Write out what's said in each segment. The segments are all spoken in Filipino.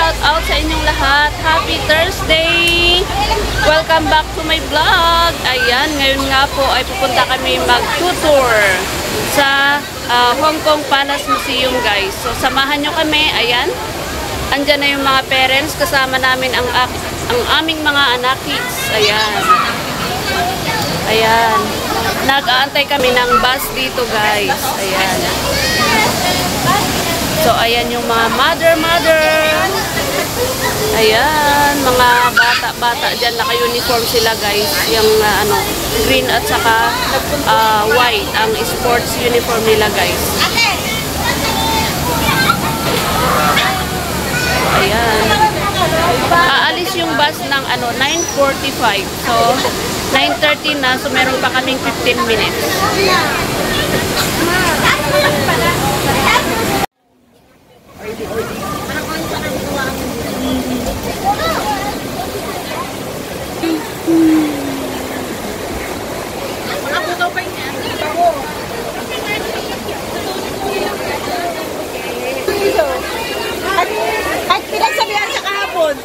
shout out sa inyong lahat. Happy Thursday! Welcome back to my vlog. Ayan, ngayon nga po ay pupunta kami mag-tour sa Hong Kong Palace Museum, guys. So, samahan nyo kami. Ayan. Andyan na yung mga parents. Kasama namin ang aming mga anak kids. Ayan. Ayan. Nag-aantay kami ng bus dito, guys. Ayan. So, ayan yung mga mother. Ayan. Mga bata-bata. Diyan naka-uniform sila, guys. Yung green at saka white. Ang sports uniform nila, guys. Ayan. Aalis yung bus ng 9:45. So, 9:30 na. So, meron pa kaming 15 minutes. At pinagsabihan sa kahapon.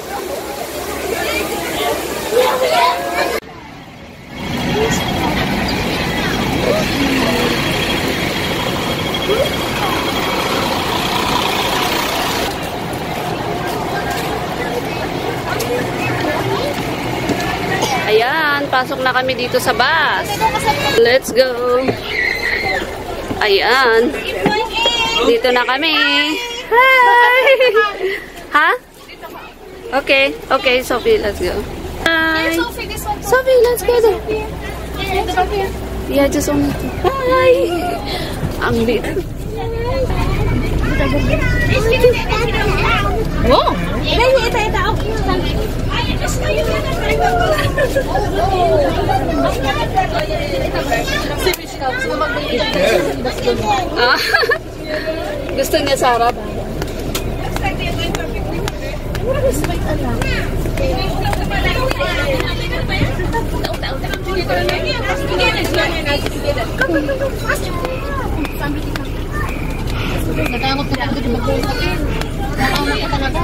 Ayan, pasok na kami dito sa bus. Let's go. Ayan. Dito na kami. Hi! Ha? Okay. Okay, Sophie, let's go. Hi! Sophie, let's go. Yeah, just only. Hi! Ang lit. Wow! Gusto niya sa harap. Natakot ko talaga di mag-uusapin. Natakot ko talaga.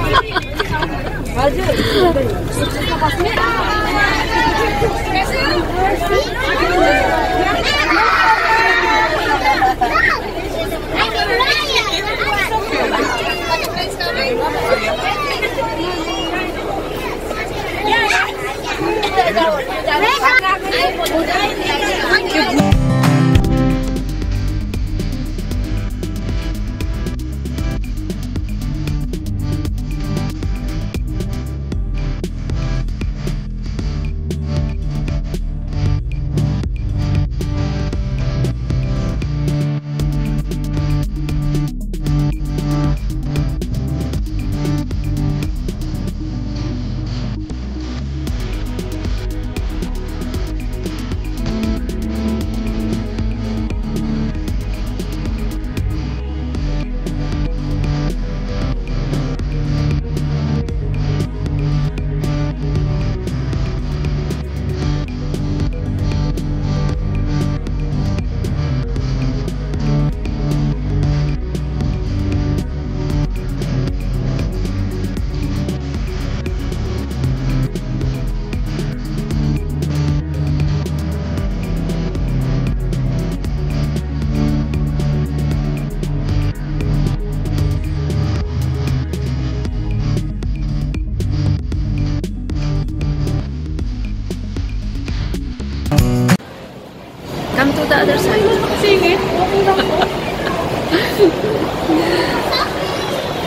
Come to the other side. Sige.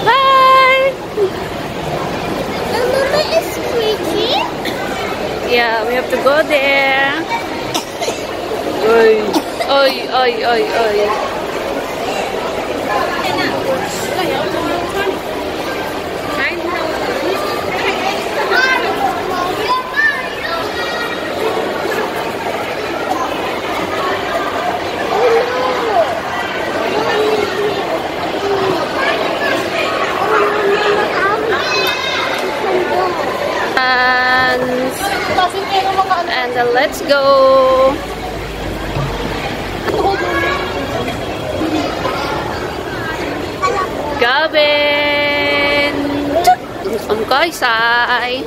Hi! The mama is squeaky. Yeah, we have to go there. Oy. Oy, oy, oy, oy. And let's go. Gavin! Umkoysay.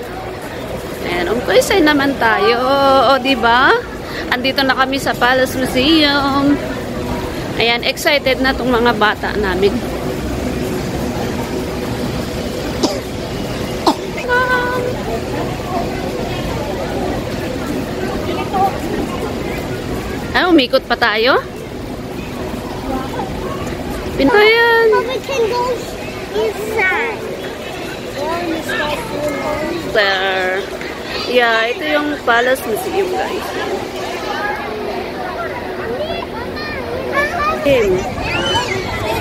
Ayan, Umkoysay naman tayo. O, diba? Andito na kami sa Palace Museum. Ayan, excited na tong mga bata namin. Ah, umikot pa tayo? Ayan. We can go inside. There. Yeah, ito yung Palace Museum, guys.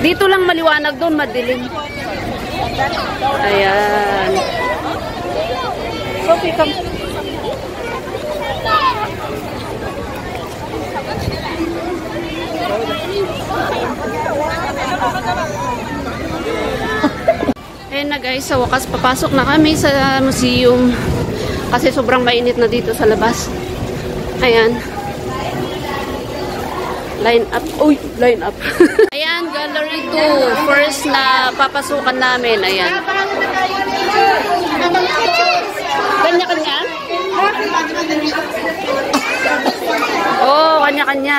Dito lang maliwanag, doon madilim. Ayan. Sophie, come. Ayan na guys, sa wakas papasok na kami sa museum kasi sobrang mainit na dito sa labas. Ayan. Line up. Uy, line up. Ayan, gallery 2. First na papasukan namin. Ayan. Kanya-kanya? Oh, kanya-kanya.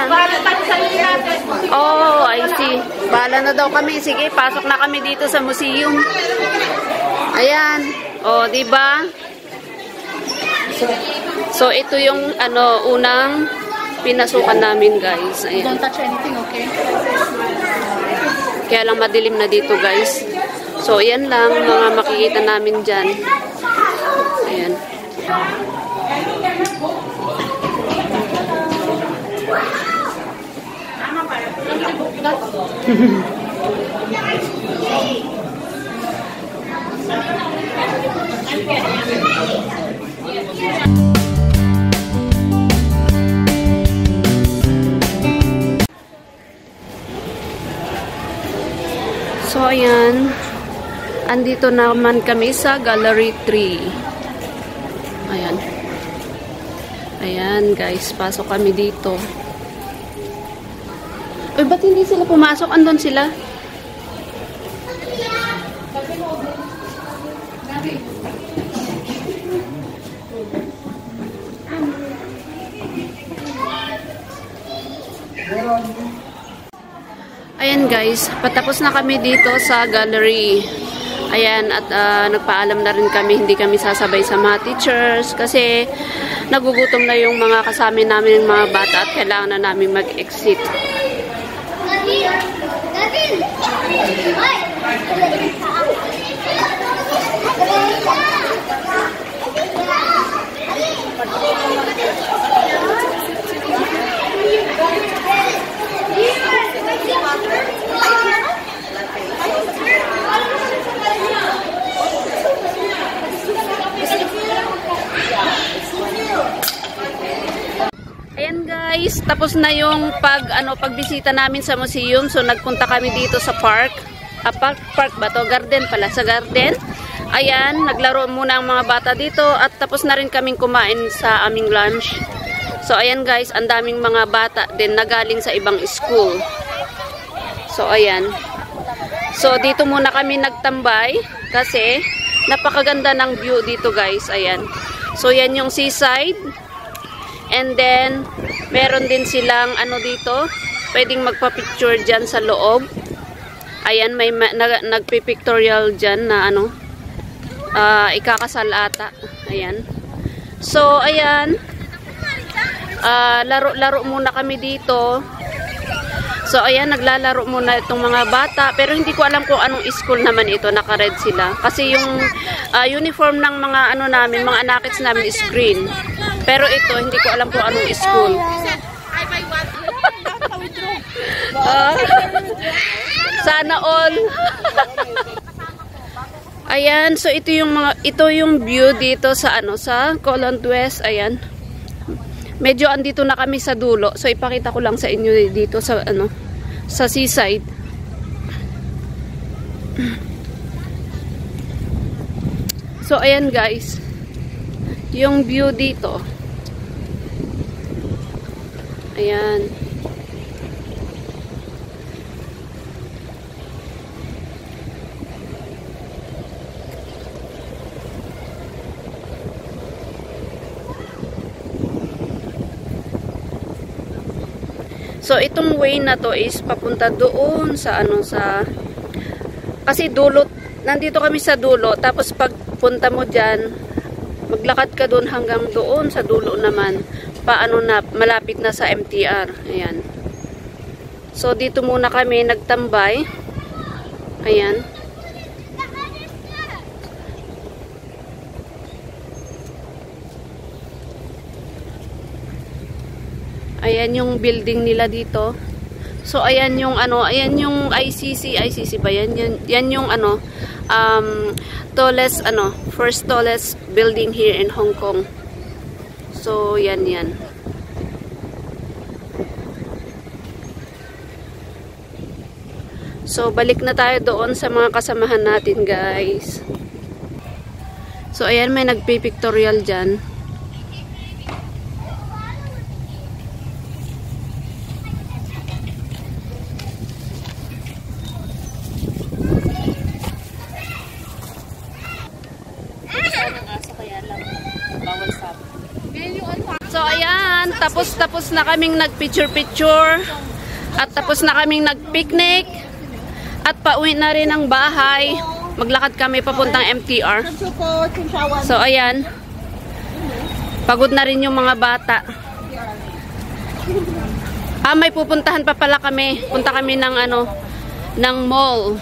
Oh, I see. Bahala na daw kami. Sige, pasok na kami dito sa museum. Ayan. Oh, di ba? So, ito yung unang pinasukan namin, guys. Ayan. Don't touch anything, okay? Kaya lang madilim na dito, guys. So, ayan lang mga makikita namin dyan. Ayan. So, ayan. Andito naman kami sa Gallery 3. Ayan. Ayan, guys. Pasok kami dito. Uy, ba't hindi sila pumasok? Andun sila. Ayan guys, patapos na kami dito sa gallery. Ayan, at nagpaalam na rin kami, hindi kami sasabay sa mga teachers kasi nagugutom na yung mga kasama namin, mga bata, at kailangan na namin mag-exit. Ayan guys, tapos na yung pagbisita namin sa museum. So nagpunta kami dito sa park. Park ba to? Garden pala, sa garden. Ayan, naglaro muna ang mga bata dito at tapos na rin kaming kumain sa aming lunch. So ayan guys, ang daming mga bata din na galing sa ibang school. So ayan. So dito muna kami nagtambay kasi napakaganda ng view dito guys. Ayan. So yan yung seaside. And then, meron din silang dito, pwedeng magpa-picture dyan sa loob. Ayan, may nagpipictorial dyan na ikakasal ata. Ayan. So, ayan. Laro-laro muna kami dito. So, ayan, naglalaro muna itong mga bata. Pero hindi ko alam kung anong school naman ito. Naka-red sila. Kasi yung uniform ng mga namin, mga anakits namin is green. Pero ito, hindi ko alam kung anong school. Sana all. Ayan, so ito yung view dito sa sa Colon West. Ayan. Medyo andito na kami sa dulo. So ipakita ko lang sa inyo dito sa sa seaside. So ayan guys. Yung view dito. Ayan. So, itong way na to is papunta doon sa kasi dulo, nandito kami sa dulo, tapos pagpunta mo dyan, maglakad ka doon hanggang doon sa dulo naman, malapit na sa MTR. Ayan. So, dito muna kami nagtambay. Ayan. Ayan yung building nila dito. So, ayan yung ayan yung ICC ba yan? Yan yung tallest, first tallest building here in Hong Kong. So, yan. So, balik na tayo doon sa mga kasamahan natin, guys. So, ayan, may nagpipictorial dyan. So, ayan, tapos na kaming nagpicture-picture at tapos na kaming nagpicnic at pauwi na rin ang bahay. Maglakad kami papuntang MTR. So, ayan, pagod na rin yung mga bata. May pupuntahan pa pala kami. Punta kami ng ng mall.